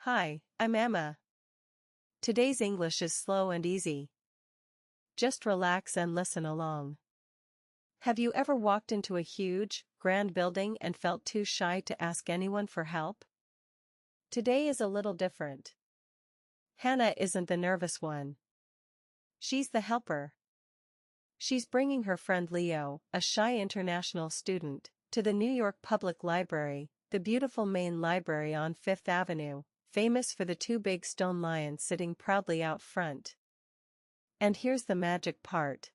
Hi, I'm Emma. Today's English is slow and easy. Just relax and listen along. Have you ever walked into a huge, grand building and felt too shy to ask anyone for help? Today is a little different. Hannah isn't the nervous one. She's the helper. She's bringing her friend Leo, a shy international student, to the New York Public Library, the beautiful main library on Fifth Avenue, famous for the two big stone lions sitting proudly out front. And here's the magic part.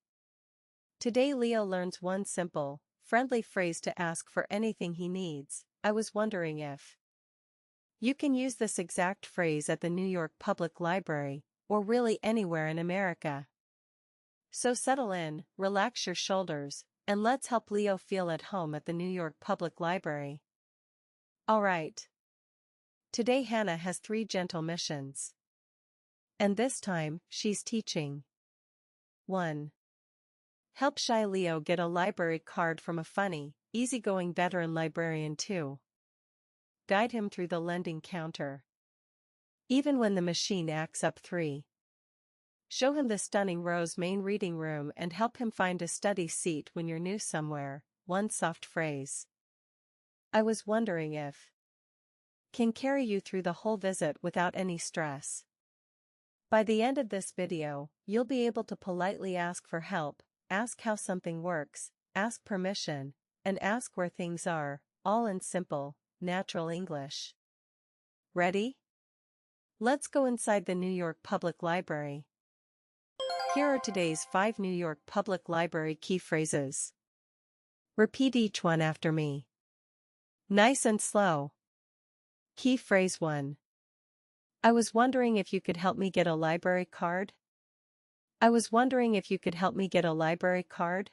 Today Leo learns one simple, friendly phrase to ask for anything he needs. I was wondering if you can use this exact phrase at the New York Public Library, or really anywhere in America. So settle in, relax your shoulders, and let's help Leo feel at home at the New York Public Library. Alright. Today Hannah has 3 gentle missions. And this time, she's teaching. 1. Help shy Leo get a library card from a funny, easygoing veteran librarian. 2. Guide him through the lending counter, even when the machine acts up. 3. Show him the stunning Rose main reading room and help him find a study seat when you're new somewhere. 1 soft phrase. I was wondering if can carry you through the whole visit without any stress. By the end of this video, you'll be able to politely ask for help, ask how something works, ask permission, and ask where things are, all in simple, natural English. Ready? Let's go inside the New York Public Library. Here are today's 5 New York Public Library key phrases. Repeat each one after me. Nice and slow. Key phrase 1. I was wondering if you could help me get a library card. I was wondering if you could help me get a library card.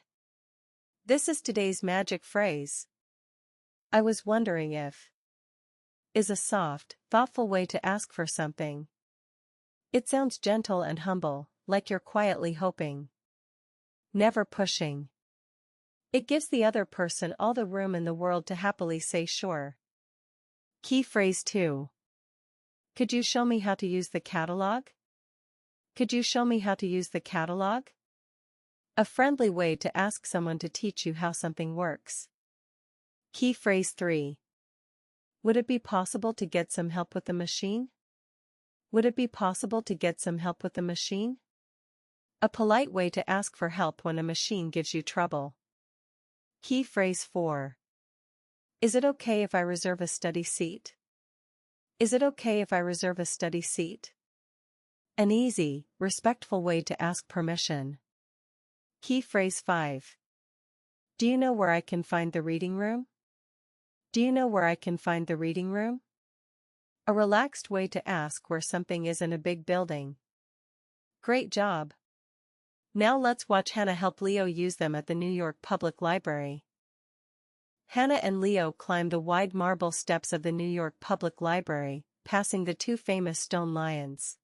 This is today's magic phrase. I was wondering if is a soft, thoughtful way to ask for something. It sounds gentle and humble, like you're quietly hoping. Never pushing. It gives the other person all the room in the world to happily say sure. Key phrase 2. Could you show me how to use the catalog? Could you show me how to use the catalog? A friendly way to ask someone to teach you how something works. Key phrase 3. Would it be possible to get some help with the machine? Would it be possible to get some help with the machine? A polite way to ask for help when a machine gives you trouble. Key phrase 4. Is it okay if I reserve a study seat? Is it okay if I reserve a study seat? An easy, respectful way to ask permission. Key phrase 5. Do you know where I can find the reading room? Do you know where I can find the reading room? A relaxed way to ask where something is in a big building. Great job! Now let's watch Hannah help Leo use them at the New York Public Library. Hannah and Leo climb the wide marble steps of the New York Public Library, passing the 2 famous stone lions.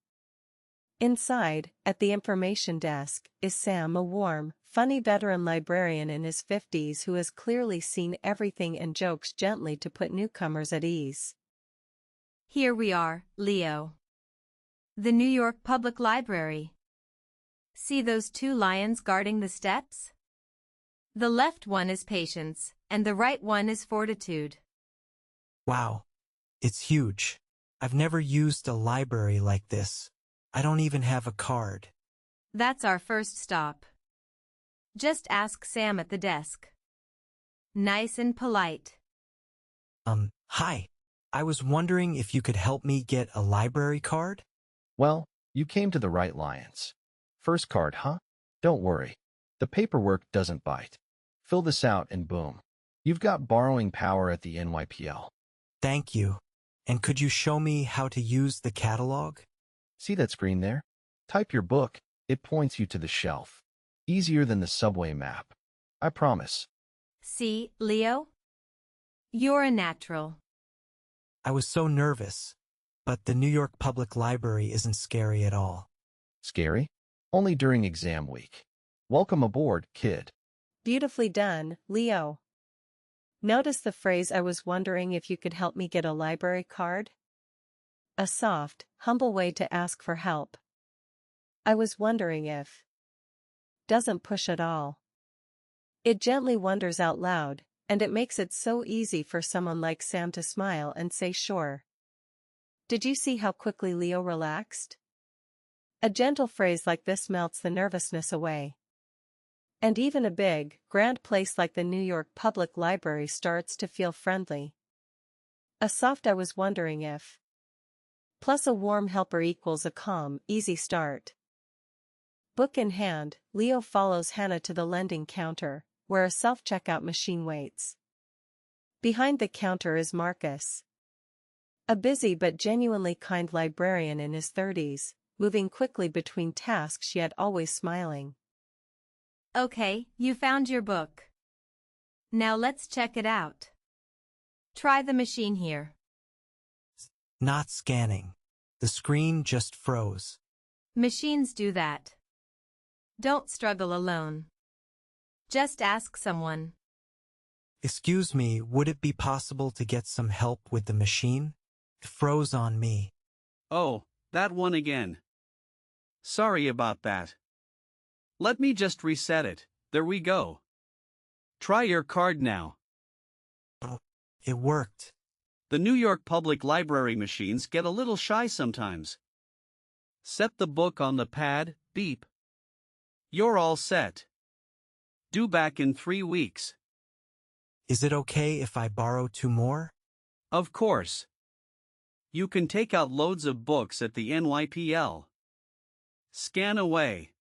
Inside, at the information desk, is Sam, a warm, funny veteran librarian in his 50s who has clearly seen everything and jokes gently to put newcomers at ease. Here we are, Leo. The New York Public Library. See those 2 lions guarding the steps? The left one is Patience, and the right one is Fortitude. Wow. It's huge. I've never used a library like this. I don't even have a card. That's our first stop. Just ask Sam at the desk. Nice and polite. Hi. I was wondering if you could help me get a library card? Well, you came to the right lions. First card, huh? Don't worry. The paperwork doesn't bite. Fill this out and boom. You've got borrowing power at the NYPL. Thank you. And could you show me how to use the catalog? See that screen there? Type your book. It points you to the shelf. Easier than the subway map. I promise. See, Leo? You're a natural. I was so nervous. But the New York Public Library isn't scary at all. Scary? Only during exam week. Welcome aboard, kid. Beautifully done, Leo. Notice the phrase I was wondering if you could help me get a library card? A soft, humble way to ask for help. I was wondering if. Doesn't push at all. It gently wonders out loud, and it makes it so easy for someone like Sam to smile and say sure. Did you see how quickly Leo relaxed? A gentle phrase like this melts the nervousness away. And even a big, grand place like the New York Public Library starts to feel friendly. A soft I was wondering if. Plus a warm helper equals a calm, easy start. Book in hand, Leo follows Hannah to the lending counter, where a self-checkout machine waits. Behind the counter is Marcus. A busy but genuinely kind librarian in his 30s, moving quickly between tasks yet always smiling. Okay, you found your book. Now let's check it out. Try the machine here. Not scanning. The screen just froze. Machines do that. Don't struggle alone. Just ask someone. Excuse me, would it be possible to get some help with the machine? It froze on me. Oh, that one again. Sorry about that. Let me just reset it. There we go. Try your card now. Oh, it worked. The New York Public Library machines get a little shy sometimes. Set the book on the pad, beep. You're all set. Due back in 3 weeks. Is it okay if I borrow 2 more? Of course. You can take out loads of books at the NYPL. Scan away.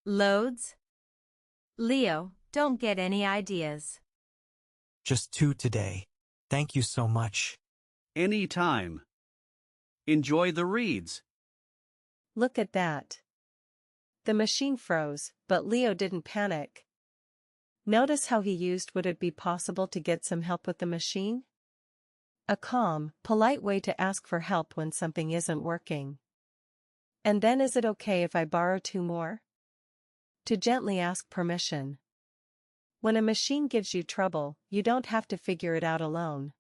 Loads? Leo, don't get any ideas. Just 2 today. Thank you so much. Anytime. Enjoy the reads. Look at that. The machine froze, but Leo didn't panic. Notice how he used would it be possible to get some help with the machine? A calm, polite way to ask for help when something isn't working. And then is it okay if I borrow 2 more? To gently ask permission. When a machine gives you trouble, you don't have to figure it out alone.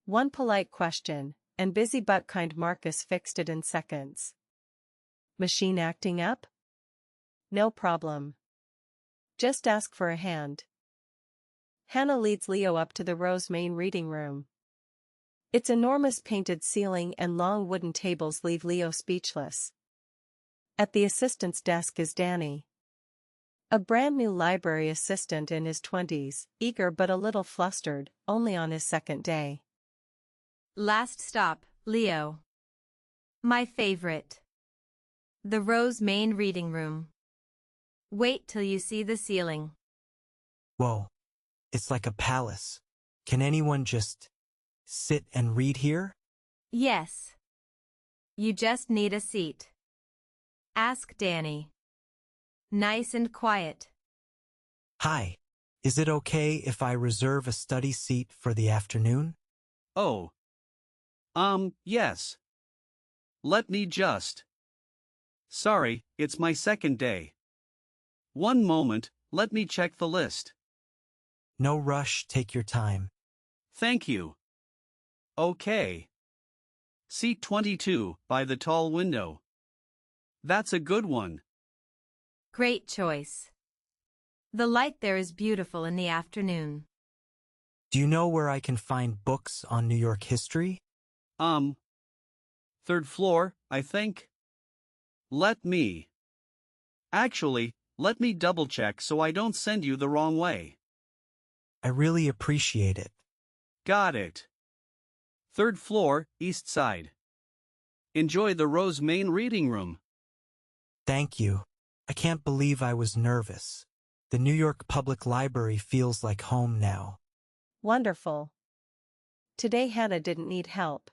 One polite question, and busy but kind Marcus fixed it in seconds. Machine acting up? No problem. Just ask for a hand. Hannah leads Leo up to the Rose main reading room. Its enormous painted ceiling and long wooden tables leave Leo speechless. At the assistant's desk is Danny. A brand new library assistant in his 20s, eager but a little flustered, only on his 2nd day. Last stop, Leo. My favorite. The Rose main reading room. Wait till you see the ceiling. Whoa. It's like a palace. Can anyone just sit and read here? Yes. You just need a seat. Ask Danny. Nice and quiet. Hi. Is it okay if I reserve a study seat for the afternoon? Oh. Yes. Let me just. Sorry, it's my 2nd day. One moment, let me check the list. No rush, take your time. Thank you. Okay. Seat 22, by the tall window. That's a good one. Great choice. The light there is beautiful in the afternoon. Do you know where I can find books on New York history? 3rd floor, I think. Actually, let me double check so I don't send you the wrong way. I really appreciate it. Got it. 3rd floor, east side. Enjoy the Rose main reading room. Thank you. I can't believe I was nervous. The New York Public Library feels like home now. Wonderful. Today Hannah didn't need help.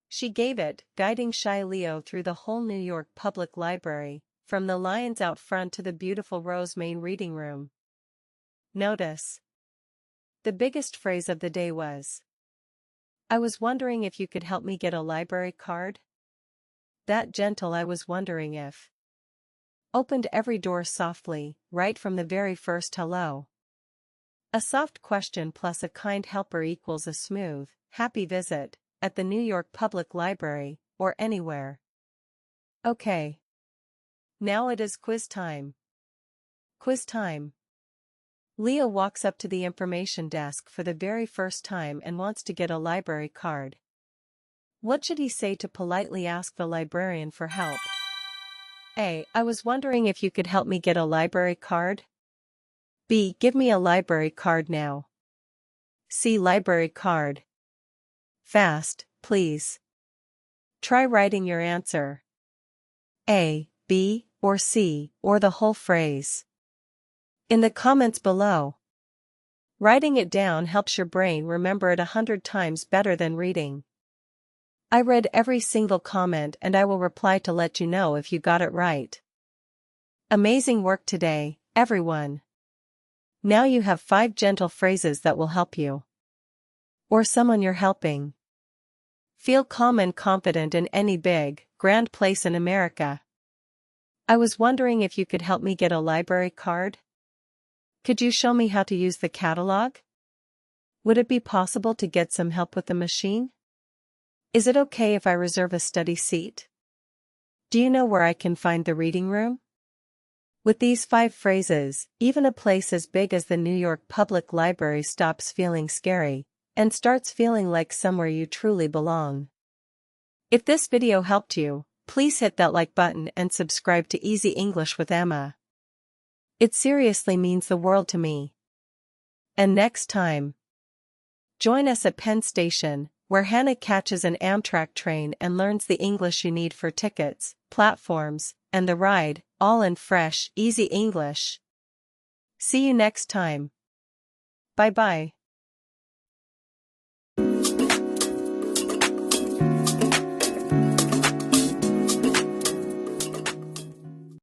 She gave it, guiding shy Leo through the whole New York Public Library, from the lions out front to the beautiful Rose main reading room. Notice. The biggest phrase of the day was, I was wondering if you could help me get a library card? That gentle I was wondering if. Opened every door softly, right from the very first hello. A soft question plus a kind helper equals a smooth, happy visit, at the New York Public Library, or anywhere. Okay. Now it is quiz time. Quiz time. Leo walks up to the information desk for the very first time and wants to get a library card. What should he say to politely ask the librarian for help? A. I was wondering if you could help me get a library card. B. Give me a library card now. C. Library card. Fast, please. Try writing your answer. A, B, or C, or the whole phrase. In the comments below. Writing it down helps your brain remember it 100 times better than reading. I read every single comment and I will reply to let you know if you got it right. Amazing work today, everyone. Now you have 5 gentle phrases that will help you. Or someone you're helping. Feel calm and confident in any big, grand place in America. I was wondering if you could help me get a library card. Could you show me how to use the catalog? Would it be possible to get some help with the machine? Is it okay if I reserve a study seat? Do you know where I can find the reading room? With these 5 phrases, even a place as big as the New York Public Library stops feeling scary and starts feeling like somewhere you truly belong. If this video helped you, please hit that like button and subscribe to Easy English with Emma. It seriously means the world to me. And next time, join us at Penn Station, where Hannah catches an Amtrak train and learns the English you need for tickets, platforms, and the ride, all in fresh, easy English. See you next time. Bye-bye.